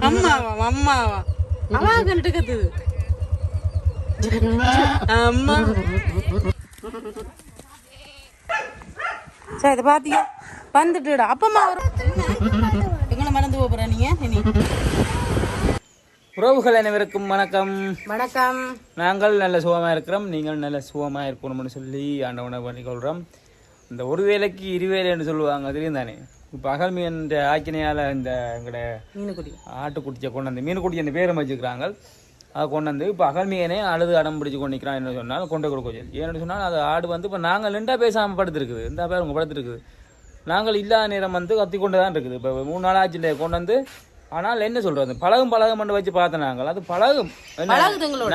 அம்மாவா அம்மாவா அவா கண்டுட்டு கத்துது அம்மா. சரி இதை பாத்தியா வந்துட்டுடா அப்பம்மா வரும். எங்களை மறந்து போறா நீங்க இனி. உறவுகள் அனைவருக்கும் வணக்கம். வணக்கம். நாங்கள் நல்ல சுகமாக இருக்கிறோம், நீங்கள் நல்ல சுகமாக இருக்கணும்னு சொல்லி ஆண்டவனை பண்ணிக்கொள்கிறோம். இந்த ஒரு வேலைக்கு இருவேலைன்னு சொல்லுவாங்க தெரியும் தானே. இப்போ அகல் மீன் ஆக்கினையால் இந்த எங்களோட மீனுக்குடி ஆட்டுக்குட்டியை கொண்டு வந்து மீனுக்குட்டி அந்த பேரை வச்சுக்கிறாங்க. அதை கொண்டு வந்து இப்போ அகல் மீனே அழுது அடம் பிடிச்சி கொண்டு நிற்கிறான் என்ன சொன்னால் கொண்டு கொடுக்க சொல்லி. ஏன்னு சொன்னால் அது ஆடு வந்து இப்போ நாங்கள் நின்றா பேசாமல் படுத்துருக்குது. இந்த பேர் உங்கள் படுத்துருக்குது. நாங்கள் இல்லாத நேரம் வந்து கத்தி கொண்டு தான் இருக்குது. இப்போ 3 நாள் ஆச்சு கொண்டு வந்து. ஆனால் என்ன சொல்கிறது பழகும் மட்டும் வச்சு பார்த்தோம். நாங்கள் அது பழகும்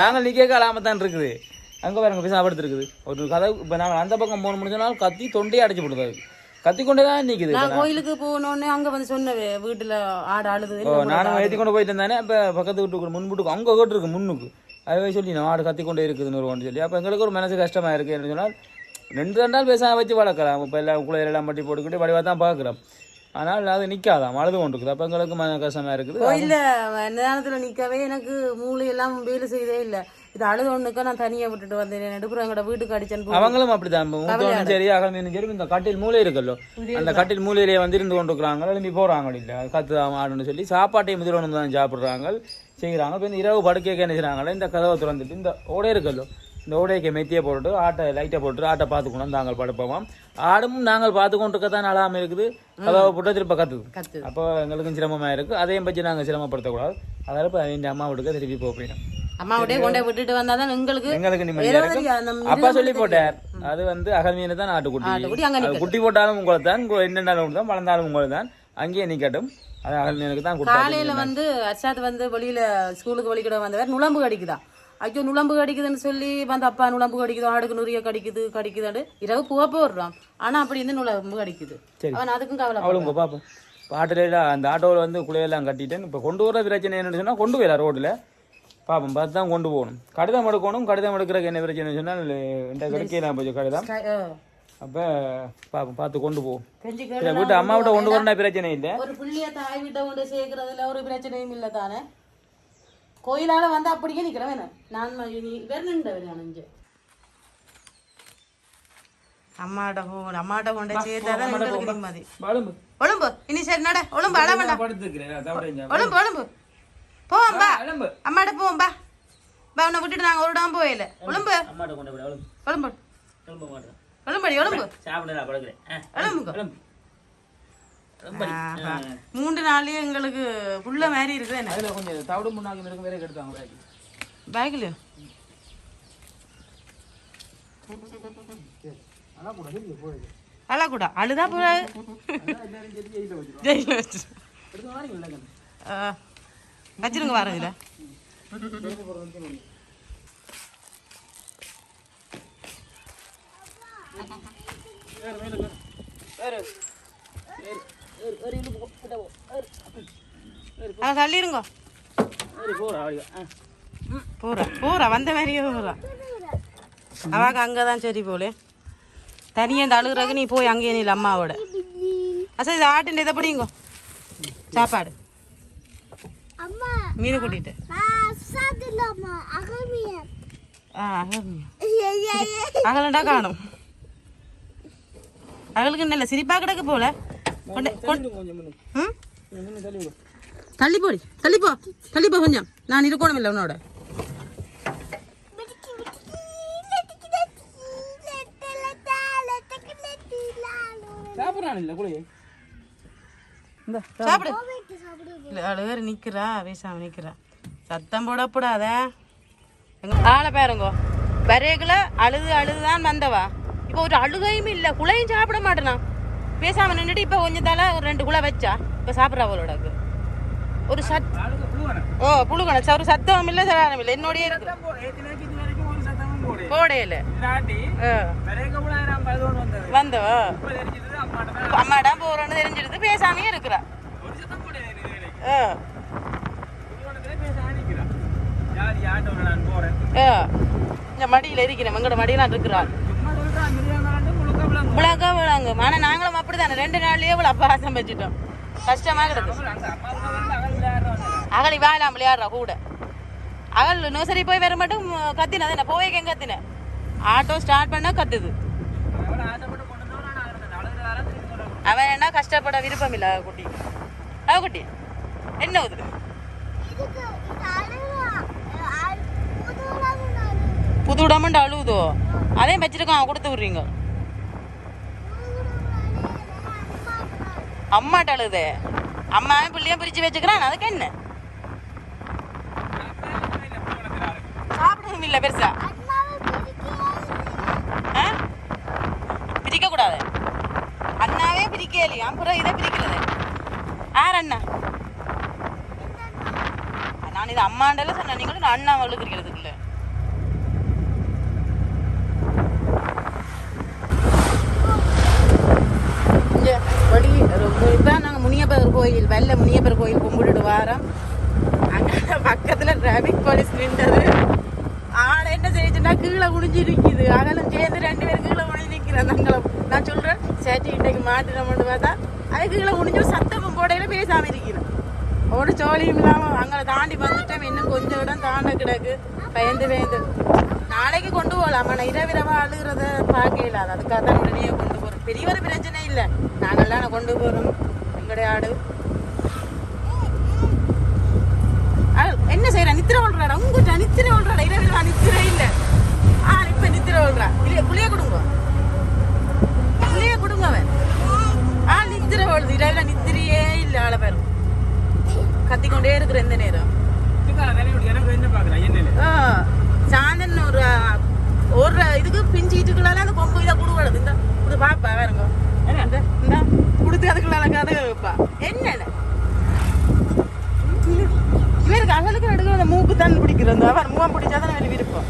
நாங்கள் நிற்க அலாமல் தான் இருக்குது. அங்கே வேறு பேச படுத்துருக்குது ஒரு கதை. இப்போ நாங்கள் அந்த பக்கம் 3 முடிஞ்சனாலும் கத்தி தொண்டையே அடைச்சி போடுது. கத்தி கொண்டு தான் நிற்குது. கோயிலுக்கு போனோடனே அங்கே வந்து சொன்னவே வீட்டில் ஆடு ஆடுது. நானும் ஏற்றி கொண்டு போயிட்டு இருந்தானே. இப்போ பக்கத்து வீட்டுக்கு முன்புட்டுக்கு அங்கே கேட்டு இருக்கு முன்னுக்கு. அதுவே சொல்லி நான் ஆடு கத்தி கொண்டே இருக்குதுன்னு ஒரு சொல்லி. அப்போ எங்களுக்கு ஒரு மனசு கஷ்டமாக இருக்குது. என்ன சொன்னால் 2 நாள் பேச வச்சு வளர்க்கலாம். இப்போ எல்லாம் குளையெல்லாம் பட்டி போட்டுக்கிட்டு வடிவாக தான் பார்க்குறோம். ஆனால் அது நிற்காதான் அழுது கொண்டு இருக்குது. அப்போ எங்களுக்கு மன கஷ்டமாக இருக்குது. கோயிலில் நேரத்தில் நிற்கவே எனக்கு மூளையெல்லாம் வேலை செய்யவே இல்லை. இது அழுது ஒன்றுக்கா நான் தனியாக விட்டுட்டு வந்தேன். எடுப்புறம் எங்களோட வீட்டுக்கு அடிச்சேன். அவங்களும் அப்படிதான் சரி அகல் சரி. இந்த கட்டில் மூளை இருக்கல்லோ அந்த கட்டில் மூலையிலேயே வந்து இருந்து கொண்டு இருக்கிறாங்க. எழுப்பி போகிறாங்க இல்லை கத்து ஆடுன்னு சொல்லி சாப்பாட்டையும் முதல்வன் தான் சாப்பிட்றாங்க செய்கிறாங்க. இப்போ இந்த இரவு படுக்கைக்கு என்ன செய்கிறாங்களே இந்த கதவை திறந்துட்டு இந்த ஓடை இருக்கல்லோ இந்த ஓடைக்கு மெத்தியை போட்டு ஆட்டை லைட்டை போட்டு ஆட்டை பார்த்துக்கணும் நாங்கள் படுப்போம். ஆடும் நாங்கள் பார்த்து கொண்டு இருக்கத்தான் அழாமல் இருக்குது. கதவை போட்டு திருப்ப கத்துது. அப்போ எங்களுக்கும் சிரமமாக இருக்குது. அதையும் பற்றி நாங்கள் சிரமப்படுத்தக்கூடாது. அதனால இப்போ எங்கள் அம்மா வீட்டுக்கு திருப்பி போயிடும். அம்மாவோடய கொண்டே விட்டுட்டு வந்தாதான் எங்களுக்கு நிம்மதியாக இருக்கும். அப்பா சொல்லி போட்டார் அது வந்து அகல் மீன் தான் ஆட்டுக்குட்டி. குட்டி போட்டாலும் உங்களை தான் என்னென்னாலும் தான் வளர்ந்தாலும் உங்களை தான் அங்கேயே நிற்கட்டும். அது அகல் மீனுக்கு தான். காலையில வந்து அர்ஷாத் வந்து வெளியில ஸ்கூலுக்கு வலிக்கிட வந்தவர் நுழம்பு கடிக்குதா. ஐயோ நுழம்பு கடிக்குதுன்னு சொல்லி வந்து அப்பா நுழம்பு கடிக்குது ஆடுக்கு நுரிய கடிக்குதாண்டு இரவு பூவா போடுறான். ஆனா அப்படி இருந்து நுழம்பு கடிக்குது. அவன் அதுக்கும் கவலை. அவளுங்க பாப்போம் ஆட்டோல அந்த ஆட்டோவில் வந்து குளையெல்லாம் கட்டிட்டேன். இப்போ கொண்டு வர பிரச்சனை என்னன்னு சொன்னால் கொண்டு போயிடலாம் ரோட்டில் பாப்போம் பார்த்து தான் கொண்டு போகணும். கடிதம் எடுக்கணும். கடிதம் எடுக்கிறதுக்கு என்ன பிரச்சனை சொன்னால் இந்த கிடைக்கலாம் போச்சு கடிதம். அப்போ பாப்போம் பார்த்து கொண்டு போவோம். வீட்டு அம்மாவிட்ட கொண்டு வரனா பிரச்சனை இல்லை. ஒரு பிள்ளைய தாய் வீட்டை கொண்டு சேர்க்கறதுல ஒரு பிரச்சனையும் இல்லை தானே. கோயிலால வந்து அப்படியே நிக்கிறேன் நான் வேணுண்டு அம்மாட்ட கொண்டு சேர்த்தாதான் நிம்மதி. ஒழும்பு இனி சரி நட ஒழும்பு அழ வேண்டாம். ஒழும்பு ஒழும்பு போவோம்பா அம்மாட்ட போவோம்பா பா உன்னை விட்டுட்டு நாங்கள் ஒரு இடம் போயில. ஒழும்பு ஒழும்பு ஒழும்படி ஒழும்பு ஒழும்புங்க. 3 நாள்லயே எங்களுக்கு புள்ள மாதிரி இருக்குது. என்ன கொஞ்சம் தவிடு முன்னாடி இருக்கு வேற எடுத்தாங்க பேக்ல அழக்கூடா அழுதா போறாது. வச்சிருங்க வரதுல தள்ளிருங்க. போறா வந்த மாதிரியே போறா. அவாக்கு அங்கதான் சரி போல தனியா இந்த அழுகுறக்கு நீ போய் அங்கேயே நீ அம்மாவோட. அசா இது ஆட்டுன்னு இதை படிங்க சாப்பாடு மீன் கூட்டிட்டு அகலண்டா காணும். அகலுக்கு நல்ல சிரிப்பா கிடக்கு போல. தள்ளிப்போடி தள்ளிப்போ கொஞ்சம் நான் இருக்கணும் இல்லை உன்னோட. அழுகர் நிக்கிறா பேசாம நிக்கிறா. சத்தம் போடப்படாத. ஆளை பாருங்கோ வரைகளை அழுதுதான் வந்தவா. இப்போ ஒரு அழுகையும் இல்லை குளையும் சாப்பிட மாட்டேனா. பேசாம நின்றுட்டு இப்போ கொஞ்சம் தலை ஒரு 2 குலை வச்சா இப்போ சாப்பிட்றா அவளோட ஒரு புழுகணம் ஒரு சத்தம் இல்லை சரானம் இல்லை என்னோடய இருக்கு போடையில வந்தவா அம்மாடா போறோன்னு தெரிஞ்சிடுது பேசாமையே இருக்கிறா. மடியில இருக்கிறேன் எங்கட மடியெல்லாம் இருக்கிறாள் முழக்க விழாங்க. ஆனா நாங்களும் அப்படித்தானே 2 நாள்லயே இவ்வளவு அப்பாசம் வச்சுட்டோம். கஷ்டமா கிடக்கு. அகல் இவாலாம் விளையாடுறா கூட. அகல் நர்சரி போய் வர மட்டும் கத்தின என்ன போவே கத்தின ஆட்டோ ஸ்டார்ட் பண்ண கத்துது. அவன் என்ன கஷ்டப்பட விருப்பம் இல்லை குட்டி. குட்டி என்ன உது புது உடம்புண்டு அழுவுதோ அதையும் வச்சிருக்கான் கொடுத்து விடுறீங்க. அம்மாட்ட அழுது அம்மாவும் பிள்ளையும் பிரிச்சு வச்சுக்கிறான். அதுக்கு என்ன சாப்பிடவும் இல்லை பெருசா பிரிக்க கூடாது. அண்ணாவே பிரிக்கலையா அப்புறம் இதை பிரிக்கிறது யார் அண்ணா? நான் இது அம்மாண்டல சொன்னேன். நீங்களும் நான் அண்ணா வழுக்கிறதுக்குள்ள வழி இப்போ நாங்கள் முனியப்பர் கோயில் வெள்ளை முனியப்பர் கோயில் கும்பிட்டுட்டு வாரோம். அங்கே பக்கத்தில் டிராஃபிக் போலீஸ் நின்றது. ஆளை என்ன செய்யுச்சுன்னா கீழே குடிஞ்சு நிற்கிது. அகலும் சேர்ந்து 2 பேரும் கீழே குடிஞ்சு நிற்கிறேன். நாங்களும் நான் சொல்கிறேன் சேச்சி இன்றைக்கு மாட்டினோம்னு பார்த்தா அது கீழே குடிஞ்சு சத்தமும் போடையில பேசாமல் இருக்கிறோம். ஒரு சோழியும் இல்லாமல் அங்கே தாண்டி வந்துட்டோம். இன்னும் கொஞ்சம் இடம் தாண்ட கிடக்கு. பயந்து நாளைக்கு கொண்டு போகலாமா? நான் இரவிரவா அழுகிறத பார்க்க இல்லாது. அதுக்காக தான் உடனே கொண்டு போகிறோம். பெரிய ஒரு பிரச்சனை இல்லை. நாங்கள்லாம் நான் கொண்டு போகிறோம். எங்களுடைய ஆடு என்ன செய்யறா? நித்திர ஓடுறாடா. உங்ககிட்ட நித்திர ஓடுறாடா. இரவிரவா நித்திர இல்லை. இப்ப நித்திர ஓடுறா. இல்லையா புளிய கொடுங்க. புளிய கொடுங்க. அவன் நித்திர ஓடுது. இரவில நித்திரையே இல்லை. ஆளை பேரும் கத்திக்கொண்டே இருக்கிற எந்த நேரம். சாந்தன் ஒரு இதுக்கு பிஞ்சிட்டுக்குள்ளால அந்த கொம்பு இதை கொடுக்கூடாது. இந்த இது பாப்பா வேறுங்க இந்த கொடுத்து அதுக்குள்ளால கதை வைப்பா. என்னென்ன இவருக்கு அகலுக்கு நடுக்க அந்த மூக்கு தான் பிடிக்கிறது. அவர் மூவம் பிடிச்சாதான் எனக்கு விருப்பம்.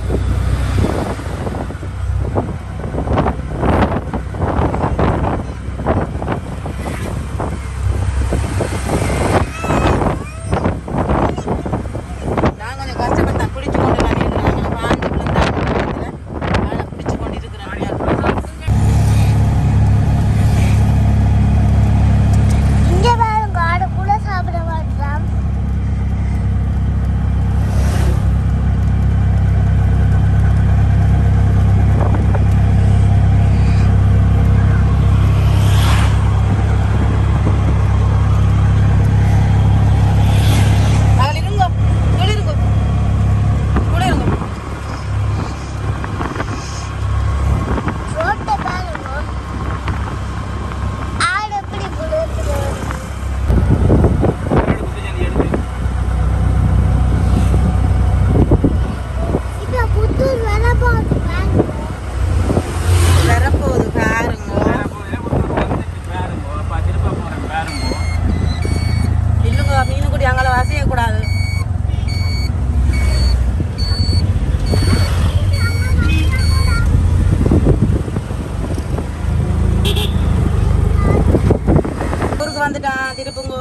வந்துட்டான் திருப்புங்க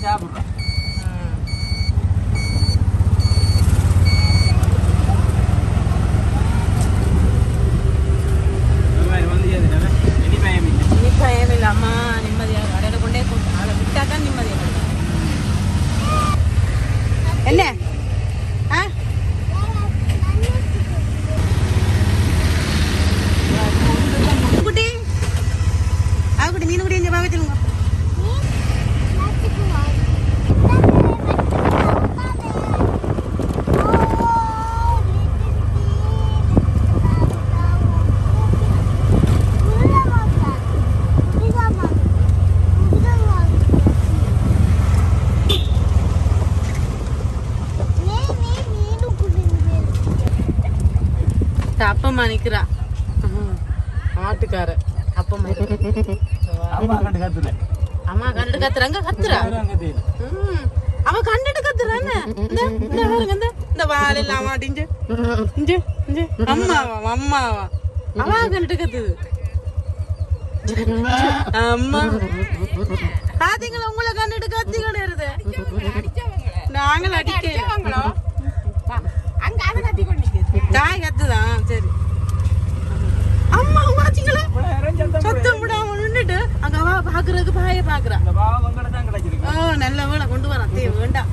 சாப்பிடுறேன். பயம் இல்லை. அம்மா நிம்மதியாக கடையில கொண்டே அதை விட்டா தான் நிம்மதியாக. என்ன குட்டி குட்டி மீன் குட்டி எங்க பாவச்சிருங்க. அப்பம்மா நிக்கிறா ஆட்டுக்கார. அப்பம்மா அம்மா கண்டுட்டு கத்துறாங்க. கத்துறா அவ கண்டுட்டு கத்துறான்னு இந்த வால் எல்லாம் மாட்டிஞ்சு அம்மாவா அம்மாவா அவ கண்டுட்டு கத்துது. அம்மா பாத்தீங்களா உங்களை கண்டுட்டு கத்தி கிடையாது. நாங்கள் அடிக்க தாய் கத்துதான். சரி அம்மா பாத்தீங்களா சத்தம் விடாம நின்றுட்டு அங்க அவ பாக்குறதுக்கு பாய பாக்குறா. நல்ல வேலை கொண்டு வரான். வேண்டாம்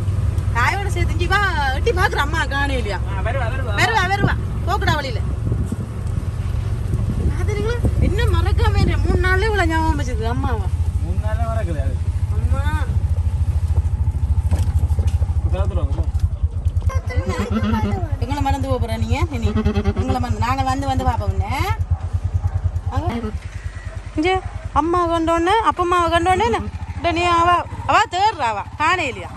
சேர்த்து வா எட்டி பாக்குற அம்மா காணே இல்லையா வருவா போக்குடா வழியில அதுங்களா என்ன மறக்காம 3 நாள்ல இவ்வளவு ஞாபகம் வச்சிருக்கு அம்மாவா 3 நாள்ல மறக்கல அது அம்மா எங்களை மறந்து போறா நீங்க எங்களை நாங்கள் வந்து பார்ப்போம் இங்கே அம்மா கண்டோன்னு அப்பம்மாவை கண்டோன்னு நீ அவ தேடுறாவா காணே இல்லையா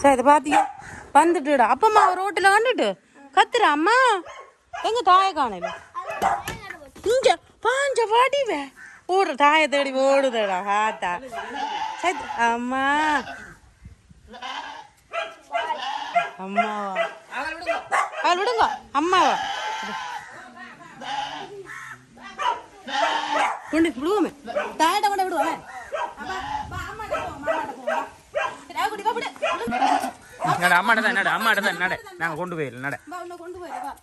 சரி இதை பாத்தியா வந்துட்டுடா அப்பம்மா ரோட்டில் வந்துட்டு கத்துற அம்மா எங்க தாயை காணல இங்க பாஞ்ச பாடிவே ஓடுற தாயை தேடி ஓடுதடா ஹாத்தா சரி அம்மா அம்மாவா அவள் விடுங்க அம்மாவா கொண்டு விடுவோமே தாயிட்ட கொண்டு விடுவோமே அம்மாட்ட தான் நட நாங்கள் கொண்டு போயிடல நட கொண்டு போயிடுவா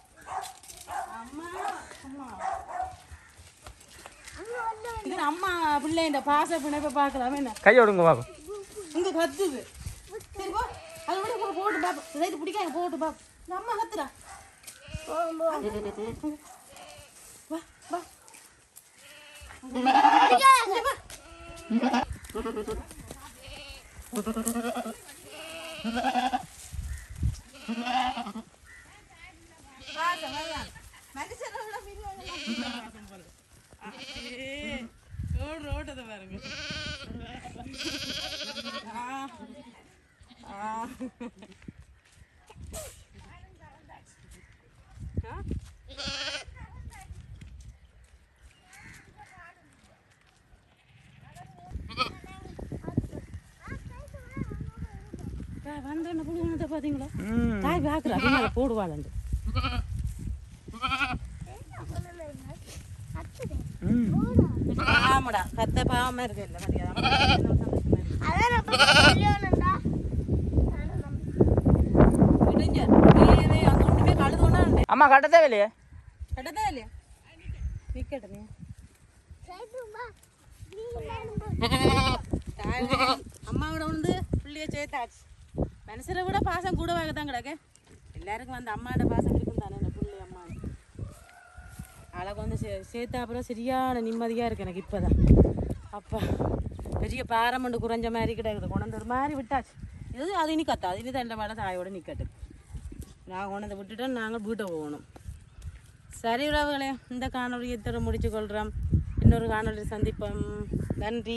அம்மா அம்மா பிள்ளை இந்த பாச பிணைப்பை பார்க்கலாமே என்ன கையோடுங்க பாப்பா இங்க கத்துது சரி போ அதை விட போட்டு பாப்பா இதை பிடிக்காங்க போட்டு பாப்பா இந்த அம்மா கத்துறா வா வா ரோட்டத்தை பாருங்க வந்தோன்னு புடுவனத்தை பாத்தீங்களா தாய் பாக்குறா பின்னால போடுவாள் ஆமாடா கத்த பாவமா இருக்கு இல்ல அம்மா கட்டதே இல்லையே கட்டதே இல்லையா நிக்கட்டே அம்மாவோட வந்து புள்ளிய சேர்த்தாச்சு மனுஷரை விட பாசம் கூட தான் கிடக்கு எல்லாருக்கும் வந்து அம்மாவோட பாசம் இருக்கும் தானே இந்த புள்ளி அம்மா அழகு வந்து சேர்த்தா அப்புறம் சரியான நிம்மதியாக இருக்கு எனக்கு இப்போதான் அப்பா பெரிய பாரமண்டு குறைஞ்ச மாதிரி கிடக்குது கொண்டு ஒரு மாதிரி விட்டாச்சு இது அது இனி கத்தா அது இனி தண்டை மேலே தாயோட நிற்கட்டு நான் கொண்டு விட்டுட்டோம் நாங்கள் வீட்டை போகணும் சரி உறவுகளே இந்த காணொலியை இத்தனை முடிச்சு கொள்கிறோம் இன்னொரு காணொலி சந்திப்போம் நன்றி